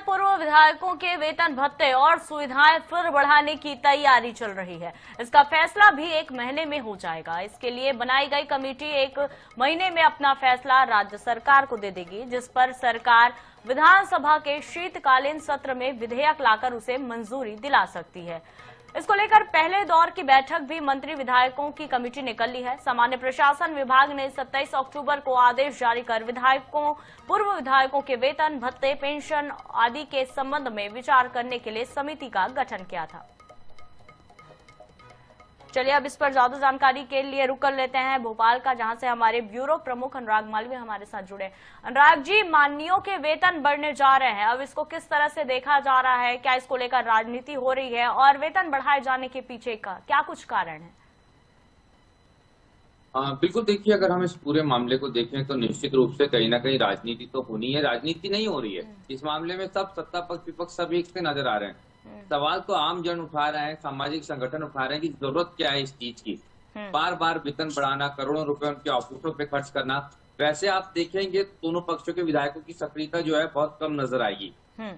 पूर्व विधायकों के वेतन भत्ते और सुविधाएं फिर बढ़ाने की तैयारी चल रही है। इसका फैसला भी 1 महीने में हो जाएगा। इसके लिए बनाई गई कमेटी 1 महीने में अपना फैसला राज्य सरकार को दे देगी, जिस पर सरकार विधानसभा के शीतकालीन सत्र में विधेयक लाकर उसे मंजूरी दिला सकती है। इसको लेकर पहले दौर की बैठक भी मंत्री विधायकों की कमेटी ने कर ली है। सामान्य प्रशासन विभाग ने 27 अक्टूबर को आदेश जारी कर विधायकों, पूर्व विधायकों के वेतन, भत्ते, पेंशन आदि के संबंध में विचार करने के लिए समिति का गठन किया था। चलिए अब इस पर ज्यादा जानकारी के लिए रुक कर लेते हैं भोपाल का, जहां से हमारे ब्यूरो प्रमुख अनुराग मालवीय हमारे साथ जुड़े। अनुराग जी, माननीयों के वेतन बढ़ने जा रहे हैं, अब इसको किस तरह से देखा जा रहा है? क्या इसको लेकर राजनीति हो रही है और वेतन बढ़ाए जाने के पीछे का क्या कुछ कारण है? बिल्कुल, देखिए, अगर हम इस पूरे मामले को देखें तो निश्चित रूप से कहीं ना कहीं राजनीति तो होनी है। राजनीति नहीं हो रही है इस मामले में। सब सत्ता पक्ष विपक्ष सब एक से नजर आ रहे हैं। सवाल तो आम जन उठा रहे हैं, सामाजिक संगठन उठा रहे हैं कि जरूरत क्या है इस चीज की। बार बार वेतन बढ़ाना, करोड़ों रुपए उनके ऑफिसों पे खर्च करना। वैसे आप देखेंगे दोनों पक्षों के विधायकों की सक्रियता जो है बहुत कम नजर आएगी।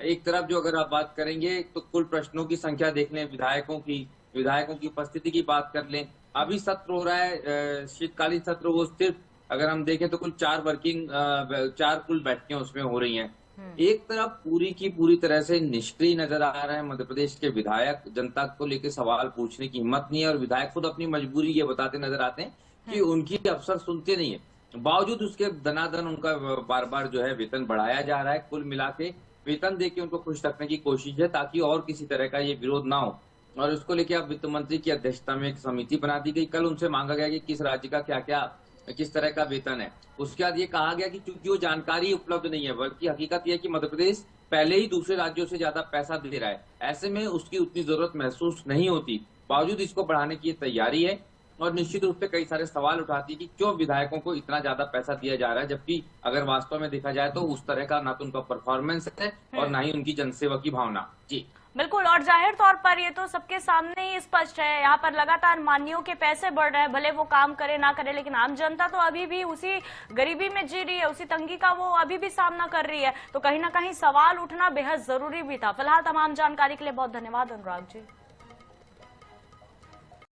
एक तरफ जो अगर आप बात करेंगे तो कुल प्रश्नों की संख्या देख लें, विधायकों की उपस्थिति की बात कर लें। अभी सत्र हो रहा है शीतकालीन सत्र, वो सिर्फ अगर हम देखें तो कुल 4 कुल बैठकें उसमें हो रही हैं। एक तरफ पूरी की पूरी तरह से निष्क्रिय नजर आ रहे हैं मध्य प्रदेश के विधायक, जनता को लेकर सवाल पूछने की हिम्मत नहीं है, और विधायक खुद अपनी मजबूरी ये बताते नजर आते हैं कि उनकी अफसर सुनते नहीं है। बावजूद उसके धनाधन उनका बार बार जो है वेतन बढ़ाया जा रहा है। कुल मिला के वेतन देके उनको खुश रखने की कोशिश है ताकि और किसी तरह का ये विरोध ना हो। और इसको लेकर अब वित्त मंत्री की अध्यक्षता में एक समिति बना दी गई। कल उनसे मांगा गया कि किस राज्य का क्या क्या किस तरह का वेतन है। उसके बाद ये कहा गया कि क्योंकि वो जानकारी उपलब्ध नहीं है, बल्कि हकीकत यह है कि मध्य प्रदेश पहले ही दूसरे राज्यों से ज्यादा पैसा दे रहा है, ऐसे में उसकी उतनी जरूरत महसूस नहीं होती। बावजूद इसको बढ़ाने की तैयारी है और निश्चित रूप से कई सारे सवाल उठाती है कि क्यों विधायकों को इतना ज्यादा पैसा दिया जा रहा है, जबकि अगर वास्तव में देखा जाए तो उस तरह का ना तो उनका परफॉर्मेंस है और ना ही उनकी जनसेवा की भावना। जी बिल्कुल, और जाहिर तौर पर ये तो सबके सामने ही स्पष्ट है। यहाँ पर लगातार माननीयों के पैसे बढ़ रहे हैं, भले वो काम करे ना करे, लेकिन आम जनता तो अभी भी उसी गरीबी में जी रही है, उसी तंगी का वो अभी भी सामना कर रही है। तो कहीं ना कहीं सवाल उठना बेहद जरूरी भी था। फिलहाल तमाम जानकारी के लिए बहुत धन्यवाद अनुराग जी।